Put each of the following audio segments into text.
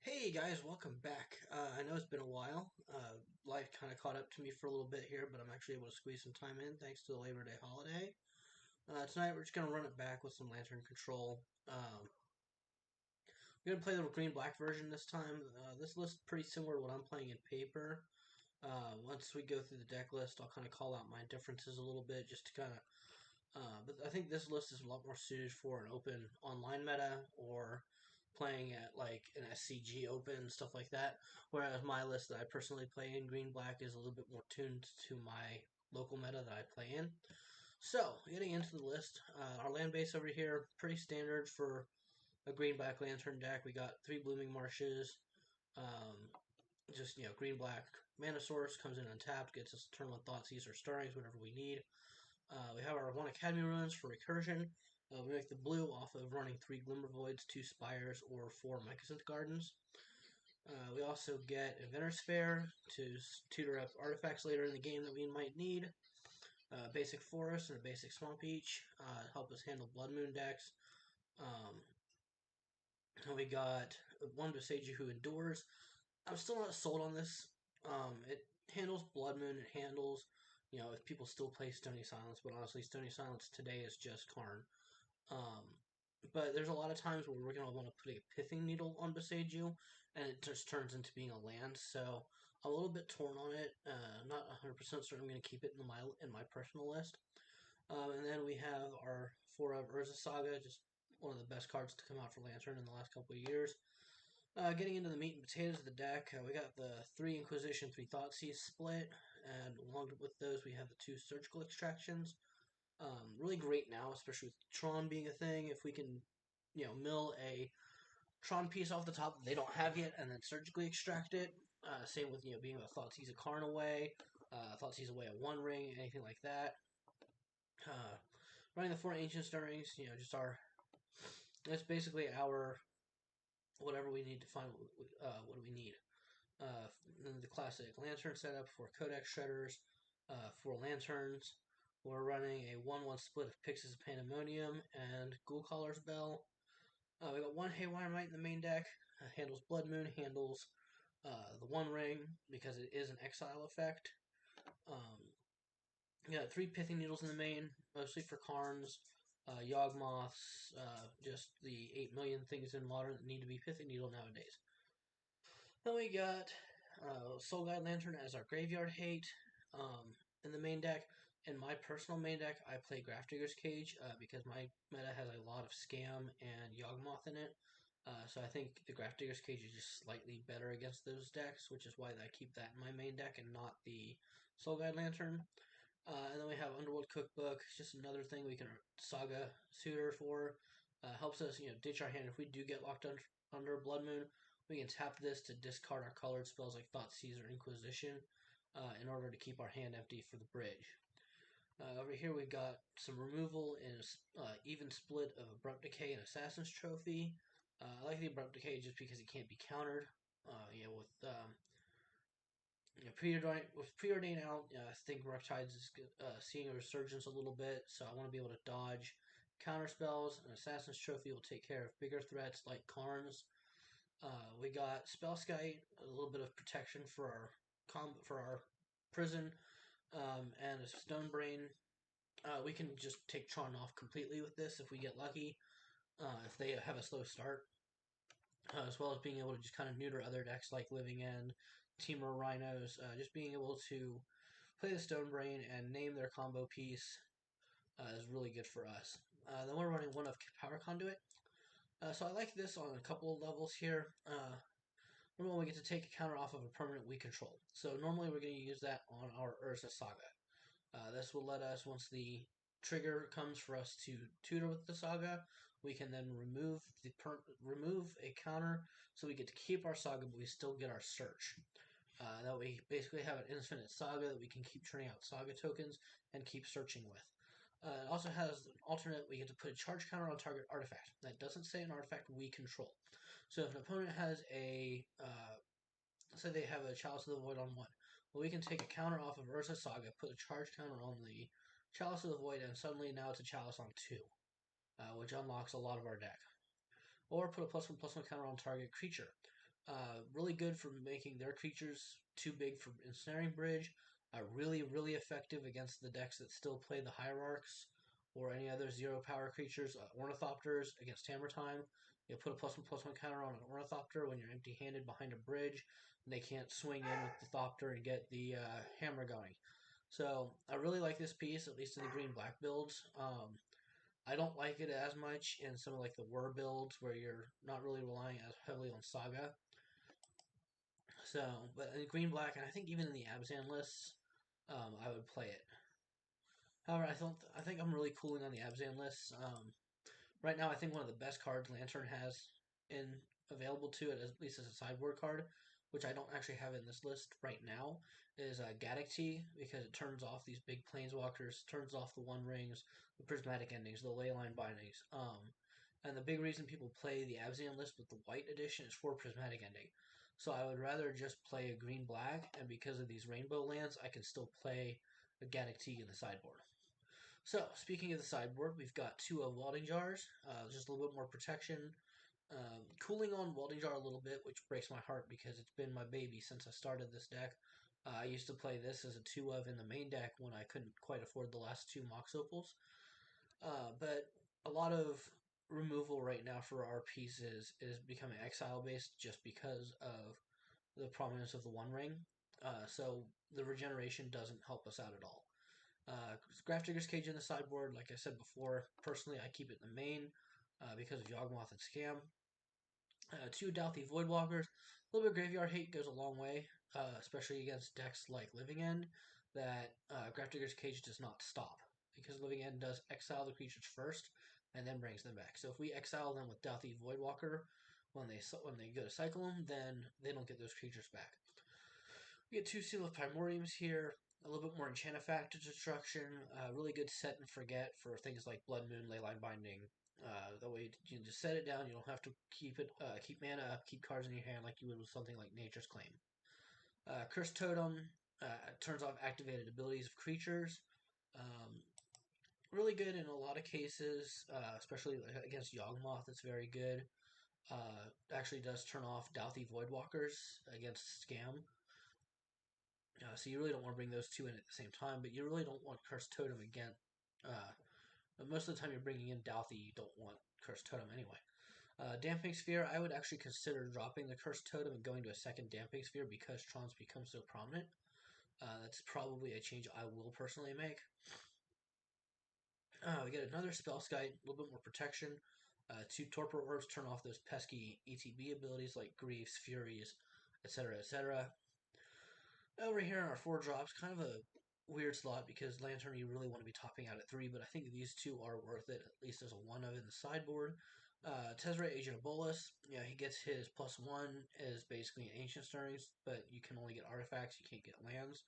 Hey guys, welcome back. I know it's been a while. Life kind of caught up to me for a little bit here, but I'm actually able to squeeze some time in thanks to the Labor Day holiday. Tonight we're just going to run it back with some Lantern Control. We're going to play the green black version this time. This list is pretty similar to what I'm playing in paper. Once we go through the deck list, I'll kind of call out my differences a little bit just to kind of. But I think this list is a lot more suited for an open online meta or playing at like an SCG open, stuff like that. Whereas my list that I personally play in green black is a little bit more tuned to my local meta that I play in. So, getting into the list, our land base over here, pretty standard for a green black lantern deck. We got three blooming marshes, um, just green black mana source comes in untapped, gets us turn one Thoughtseize or Stirrings, whatever we need. We have our one Academy ruins for recursion. We make the blue off of running three Glimmer Voids, two Spires, or four Mycosynth Gardens. We also get Inventor's Fair to tutor up artifacts later in the game that we might need. Basic Forest and a basic Swamp each help us handle Blood Moon decks. Um, and we got one Boseiju who endures. I'm still not sold on this. It handles Blood Moon. It handles, if people still play Stony Silence, but honestly, Stony Silence today is just Karn. Um, but there's a lot of times where we're gonna want to put a Pithing Needle on Boseiju, and it just turns into being a land. So I'm a little bit torn on it. Not 100% certain I'm gonna keep it in my personal list. And then we have our four of Urza Saga, just one of the best cards to come out for Lantern in the last couple of years. Getting into the meat and potatoes of the deck, we got the three Inquisition, three Thoughtseize split, and along with those, we have the two Surgical Extractions. Really great now, especially with Tron being a thing. If we can, mill a Tron piece off the top that they don't have yet, and then surgically extract it. Same with being a Thoughtseize a Karn away, Thoughtseize away a One Ring, anything like that. Uh, Running the four Ancient Stirrings, just our. That's basically our whatever we need to find. What do we need? The classic lantern setup for Codex Shredders, for lanterns. We're running a 1-1 split of Pyxis of Pandemonium and Ghoul Caller's Bell. We got one Haywire Mite in the main deck. Handles Blood Moon, handles the One Ring because it is an exile effect. Um, we got three Pithing Needles in the main, mostly for Karns, Yawgmoths, just the 8 million things in Modern that need to be Pithing Needle nowadays. Then we got Soul Guide Lantern as our graveyard hate in the main deck. In my personal main deck, I play Grafdigger's Cage because my meta has a lot of Scam and Yawgmoth in it. So I think the Grafdigger's Cage is just slightly better against those decks, which is why I keep that in my main deck and not the Soul Guide Lantern. And then we have Underworld Cookbook, just another thing we can Saga Suitor for. Helps us, ditch our hand if we do get locked under Blood Moon. We can tap this to discard our colored spells like Thoughtseize or Inquisition in order to keep our hand empty for the bridge. Over here we got some removal in an even split of Abrupt Decay and Assassin's Trophy. I like the Abrupt Decay just because it can't be countered. With preordain out, I think Riptides is seeing a resurgence a little bit, so I want to be able to dodge counter spells. An Assassin's Trophy will take care of bigger threats like Karns. We got Spellskite, a little bit of protection for our prison, and a Stonebrain. We can just take Tron off completely with this if we get lucky. If they have a slow start, as well as being able to just kind of neuter other decks like Living End, Temur Rhinos, just being able to play the Stonebrain and name their combo piece is really good for us. Then we're running one of Power Conduit. So I like this on a couple of levels here. Number one, we get to take a counter off of a permanent we control. So normally we're going to use that on our Urza Saga. This will let us, once the trigger comes for us to tutor with the saga, we can then remove a counter, so we get to keep our saga, but we still get our search. That we basically have an infinite saga that we can keep turning out saga tokens and keep searching with. It also has an alternate, we get to put a charge counter on target artifact. That doesn't say an artifact we control. So if an opponent has say they have a Chalice of the Void on one. Well, we can take a counter off of Urza Saga, put a charge counter on the Chalice of the Void, and suddenly now it's a Chalice on two, which unlocks a lot of our deck. Or put a +1/+1 counter on target creature. Really good for making their creatures too big for Ensnaring Bridge. Really effective against the decks that still play the Hierarchs or any other 0 power creatures. Ornithopters against Hammer Time. You put a +1/+1 counter on an Ornithopter when you're empty-handed behind a bridge, and they can't swing in with the Thopter and get the hammer going. So I really like this piece, at least in the green-black builds. I don't like it as much in some of like the Whir builds where you're not really relying as heavily on Saga. So, but in green black, and I think even in the Abzan lists, I would play it. However, I think I'm really cooling on the Abzan lists. Right now, I think one of the best cards Lantern has in available to it, at least as a sideboard card, which I don't actually have in this list right now, is Gaddock because it turns off these big planeswalkers, turns off the One Rings, the Prismatic Endings, the Leyline Bindings. And the big reason people play the Abzan list with the white edition is for Prismatic Ending. So I would rather just play a green black, and because of these rainbow lands, I can still play a Gaddock in the sideboard. So, speaking of the sideboard, we've got 2 of Welding Jars, just a little bit more protection. Cooling on Welding Jar a little bit, which breaks my heart because it's been my baby since I started this deck. I used to play this as a 2 of in the main deck when I couldn't quite afford the last 2 Mox Opals. But a lot of removal right now for our pieces is becoming exile based just because of the prominence of the One Ring. So the regeneration doesn't help us out at all. Grafdigger's Cage in the sideboard, like I said before, personally I keep it in the main because of Yawgmoth and Scam. 2 Dauthi Voidwalkers. A little bit of graveyard hate goes a long way, especially against decks like Living End, that Grafdigger's Cage does not stop. Because Living End does exile the creatures first and then brings them back. So if we exile them with Dauthi Voidwalker when they go to cycle them, then they don't get those creatures back. We get 2 Seal of Primordiums here, a little bit more enchant effect destruction, really good set and forget for things like Blood Moon, Leyline Binding. That way you can just set it down. You don't have to keep mana up, keep cards in your hand like you would with something like Nature's Claim. Cursed Totem turns off activated abilities of creatures. Really good in a lot of cases, especially against Yawgmoth. It's very good. Actually does turn off Dauthi Voidwalkers against Scam. So you really don't want to bring those 2 in at the same time, but you really don't want Cursed Totem again. Most of the time you're bringing in Dauthi, you don't want Cursed Totem anyway. Damping Sphere, I would actually consider dropping the Cursed Totem and going to a second Damping Sphere because Trons become so prominent. That's probably a change I will personally make. We get another Spellskite, a little bit more protection. 2 Torpor Orbs turn off those pesky ETB abilities like Griefs, Furies, etc., etc. Over here in our 4 drops, kind of a weird slot because Lantern you really want to be topping out at 3, but I think these 2 are worth it, at least as a 1 of in the sideboard. Tezzeret, Agent of Bolas, he gets his +1 as basically Ancient Stirrings, but you can only get artifacts, you can't get lands.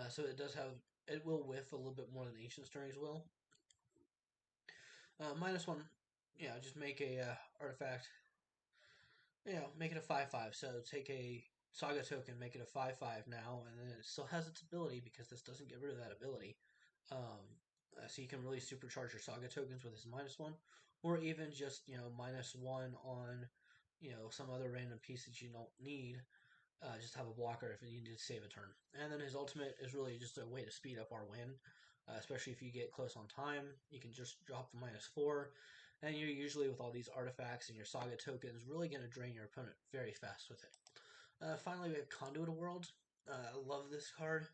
So it will whiff a little bit more than Ancient Stirrings will. -1, just make a artifact, make it a 5/5, so take a Saga token, make it a 5/5 now, and then it still has its ability because this doesn't get rid of that ability. So you can really supercharge your Saga tokens with this -1, or even just -1 on some other random piece that you don't need. Just have a blocker if you need to save a turn. And then his ultimate is really just a way to speed up our win, especially if you get close on time. You can just drop the -4, and you're usually with all these artifacts and your Saga tokens really going to drain your opponent very fast with it. Finally, we have Conduit of Worlds. I love this card.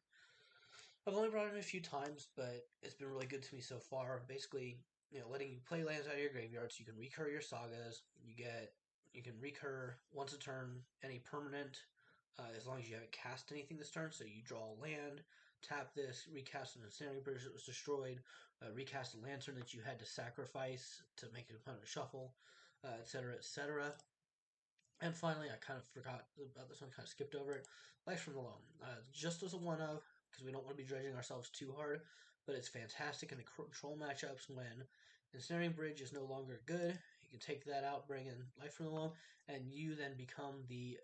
I've only brought it in a few times, but it's been really good to me so far. Basically, letting you play lands out of your graveyard so you can recur your sagas. You can recur once a turn any permanent, as long as you haven't cast anything this turn. So you draw a land, tap this, recast an Ensnaring Bridge that was destroyed, recast a Lantern that you had to sacrifice to make your opponent shuffle, etc., etc. And finally, I kind of forgot about this one, kind of skipped over it. Life from the Loam. Just as a 1 of, because we don't want to be dredging ourselves too hard, but it's fantastic in the control matchups when Ensnaring Bridge is no longer good. You can take that out, bring in Life from the Loam, and you then become the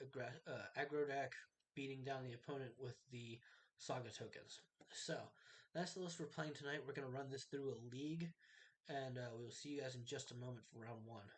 aggro deck, beating down the opponent with the Saga tokens. So, that's the list we're playing tonight. We're going to run this through a league, and we will see you guys in just a moment for round 1.